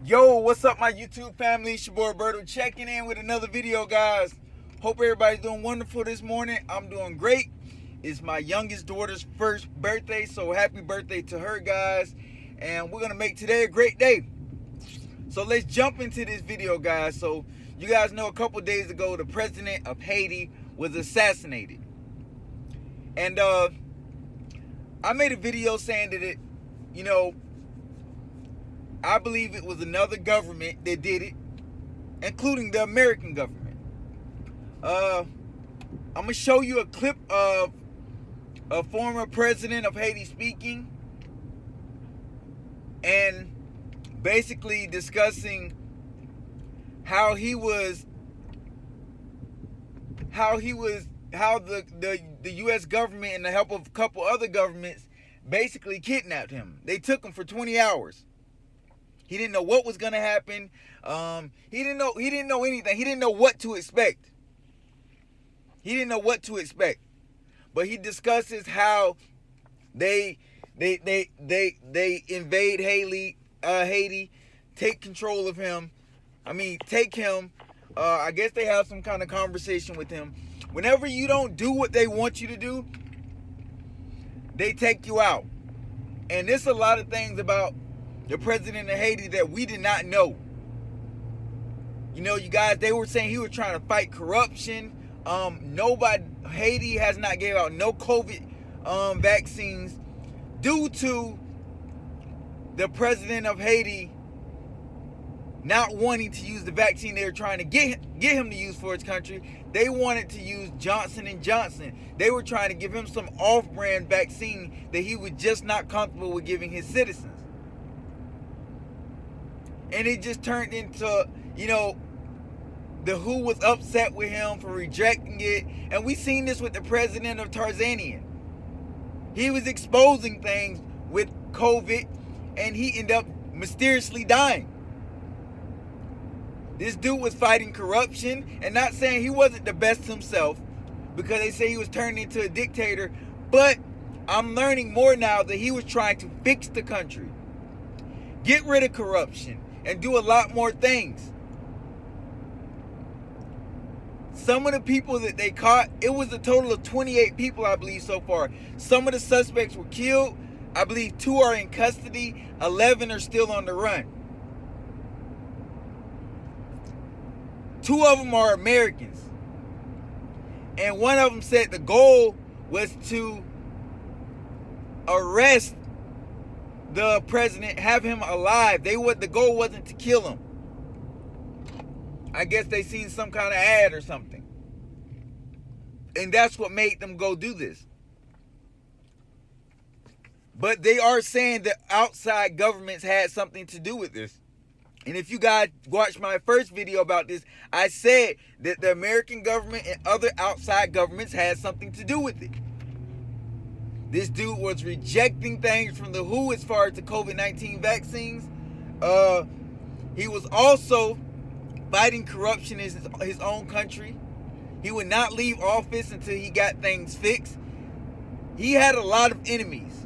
Yo, what's up, my YouTube family? It's your boy Roberto checking in with another video, guys. Hope everybody's doing wonderful this morning. I'm doing great. It's my youngest daughter's first birthday, so happy birthday to her, guys. And we're gonna make today a great day. So let's jump into this video, guys. So you guys know a couple days ago, the president of Haiti was assassinated. And I made a video saying that I believe it was another government that did it, including the American government. I'm going to show you a clip of a former president of Haiti speaking and basically discussing how the US government and the help of a couple other governments basically kidnapped him. They took him for 20 hours. He didn't know what was gonna happen. He didn't know anything. He didn't know what to expect. But he discusses how they invade Haiti, take control of him. Take him. I guess they have some kind of conversation with him. Whenever you don't do what they want you to do, they take you out. And there's a lot of things about the president of Haiti that we did not know. You guys, they were saying he was trying to fight corruption. Haiti has not gave out no COVID vaccines due to the president of Haiti not wanting to use the vaccine they were trying to get him to use for his country. They wanted to use Johnson & Johnson. They were trying to give him some off-brand vaccine that he was just not comfortable with giving his citizens. And it just turned into, the WHO was upset with him for rejecting it. And we seen this with the president of Tanzania. He was exposing things with COVID, and he ended up mysteriously dying. This dude was fighting corruption, and not saying he wasn't the best himself, because they say he was turning into a dictator. But I'm learning more now that he was trying to fix the country, get rid of corruption, and do a lot more things. Some of the people that they caught, it was a total of 28 people, I believe, so far. Some of the suspects were killed. I believe 2 are in custody. 11 are still on the run. 2 of them are Americans. And one of them said the goal was to arrest the president, have him alive. The goal wasn't to kill him. I guess they seen some kind of ad or something. And that's what made them go do this. But they are saying that outside governments had something to do with this. And if you guys watched my first video about this, I said that the American government and other outside governments had something to do with it. This dude was rejecting things from the WHO as far as the COVID-19 vaccines. He was also fighting corruption in his own country. He would not leave office until he got things fixed. He had a lot of enemies.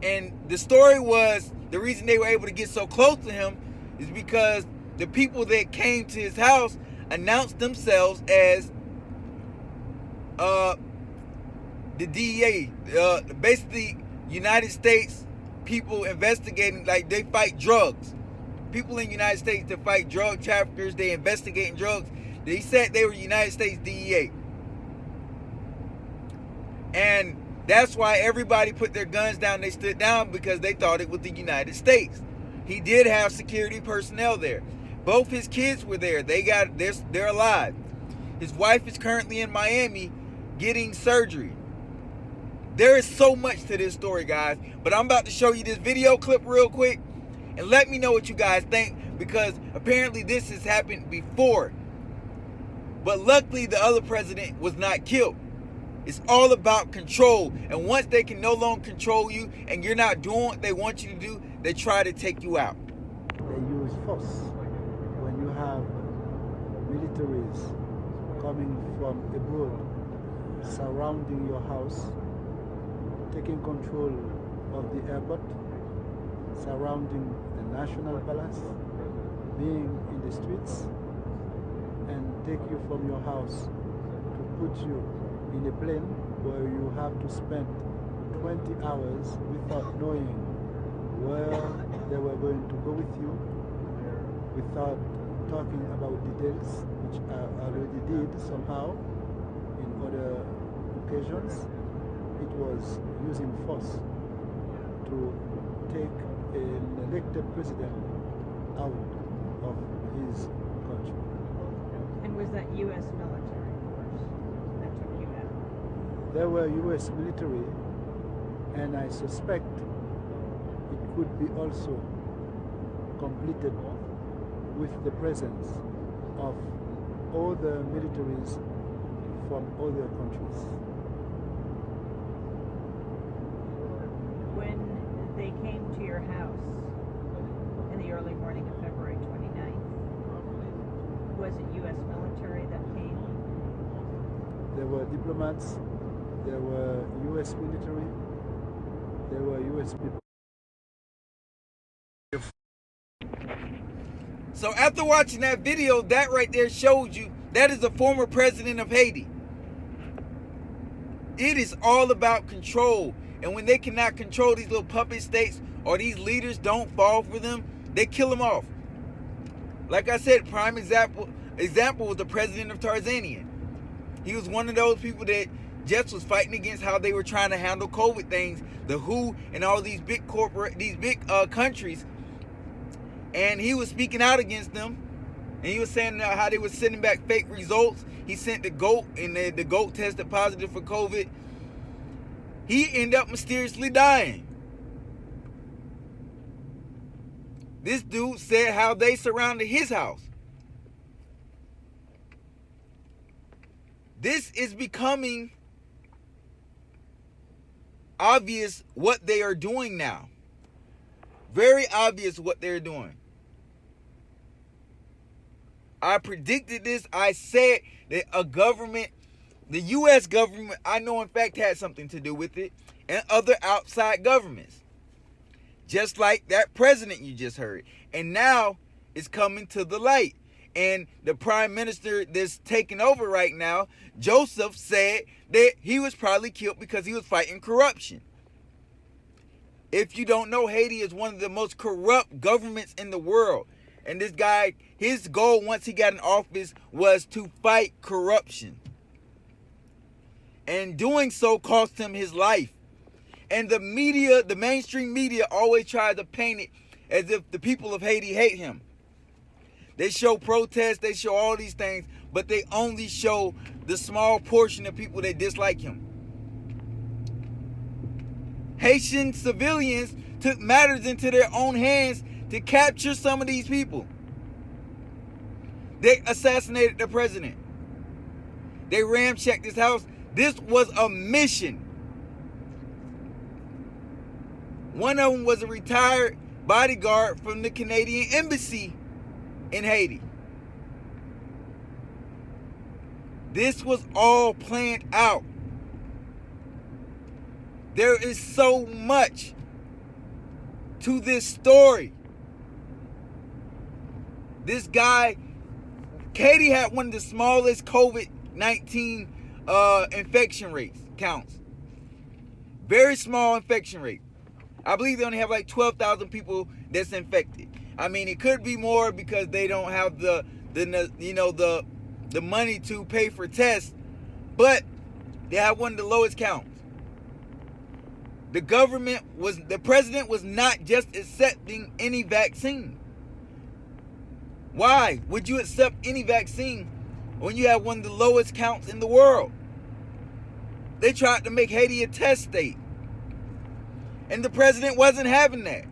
And the story was, the reason they were able to get so close to him is because the people that came to his house announced themselves as the DEA, basically United States people investigating, like they fight drugs. People in the United States that fight drug traffickers, they investigating drugs. They said they were United States DEA. And that's why everybody put their guns down. They stood down because they thought it was the United States. He did have security personnel there. Both his kids were there. They're alive. His wife is currently in Miami getting surgery. There is so much to this story, guys. But I'm about to show you this video clip real quick. And let me know what you guys think, because apparently this has happened before. But luckily the other president was not killed. It's all about control. And once they can no longer control you and you're not doing what they want you to do, they try to take you out. They use force when you have militaries coming from abroad, surrounding your house, taking control of the airport, surrounding the National Palace, being in the streets, and take you from your house to put you in a plane where you have to spend 20 hours without knowing where they were going to go with you, without talking about details, which I already did somehow in other occasions. It was using force to take an elected president out of his country. And was that U.S. military force that took you out? There were U.S. military, and I suspect it could be also completed with the presence of other militaries from other countries. When they came to your house in the early morning of February 29th, was it U.S. military that came? There were diplomats, there were U.S. military, there were U.S. people. So after watching that video, that right there shows you that is the former president of Haiti. It is all about control. And when they cannot control these little puppet states, or these leaders don't fall for them, they kill them off. Like I said, prime example was the president of Tanzania. He was one of those people that just was fighting against how they were trying to handle COVID things, the WHO and all these big countries. And he was speaking out against them. And he was saying how they were sending back fake results. He sent the goat, and the goat tested positive for COVID. He ended up mysteriously dying. This dude said how they surrounded his house. This is becoming obvious what they are doing now. Very obvious what they're doing. I predicted this. I said that a government, the U.S. government, I know in fact had something to do with it, and other outside governments. Just like that president you just heard. And now it's coming to the light. And the prime minister that's taking over right now, Joseph, said that he was probably killed because he was fighting corruption. If you don't know, Haiti is one of the most corrupt governments in the world. And this guy, his goal once he got in office was to fight corruption. And doing so cost him his life. And the media, the mainstream media, always tries to paint it as if the people of Haiti hate him. They show protests, they show all these things, but they only show the small portion of people that dislike him. Haitian civilians took matters into their own hands to capture some of these people. They assassinated the president. They ramshacked his house. This was a mission. One of them was a retired bodyguard from the Canadian embassy in Haiti. This was all planned out. There is so much to this story. This guy, Haiti had one of the smallest COVID-19 infection rates, counts. Very small infection rate. I believe they only have like 12,000 people that's infected. I mean, it could be more because they don't have the money to pay for tests, but they have one of the lowest counts. The president was not just accepting any vaccine. Why would you accept any vaccine when you have one of the lowest counts in the world? They tried to make Haiti a test state. And the president wasn't having that.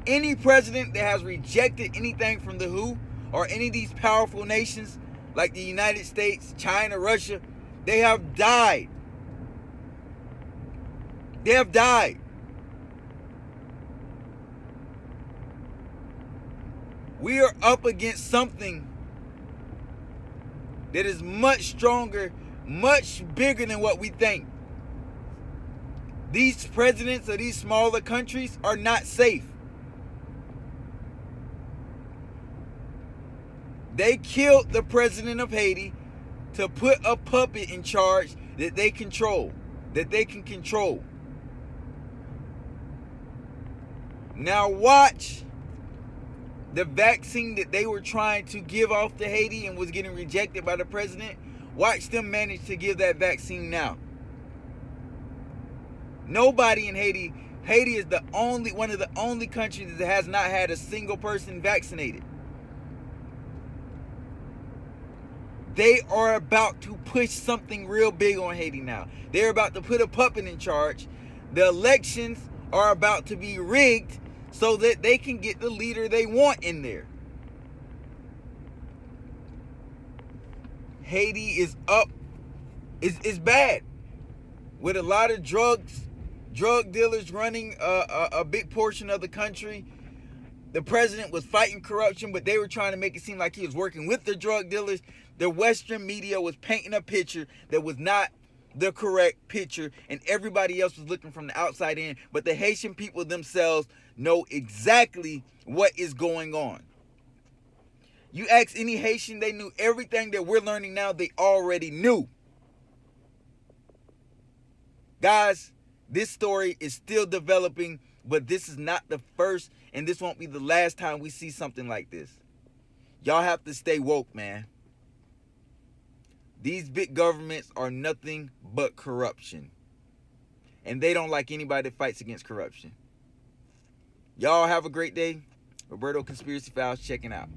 Any president that has rejected anything from the WHO or any of these powerful nations like the United States, China, Russia, they have died. They have died. We are up against something that is much stronger, much bigger than what we think. These presidents of these smaller countries are not safe. They killed the president of Haiti to put a puppet in charge that they control, that they can control. Now watch the vaccine that they were trying to give off to Haiti and was getting rejected by the president. Watch them manage to give that vaccine now. Nobody in Haiti. Haiti is one of the only countries that has not had a single person vaccinated. They are about to push something real big on Haiti now. They're about to put a puppet in charge. The elections are about to be rigged so that they can get the leader they want in there. Haiti is up. It's bad. With a lot of drug dealers running a big portion of the country. The president was fighting corruption, but they were trying to make it seem like he was working with the drug dealers. The Western media was painting a picture that was not the correct picture, and everybody else was looking from the outside in. But the Haitian people themselves know exactly what is going on. You ask any Haitian, they knew everything that we're learning now, they already knew. Guys, this story is still developing, but this is not the first, and this won't be the last time we see something like this. Y'all have to stay woke, man. These big governments are nothing but corruption. And they don't like anybody that fights against corruption. Y'all have a great day. Roberto Conspiracy Files checking out.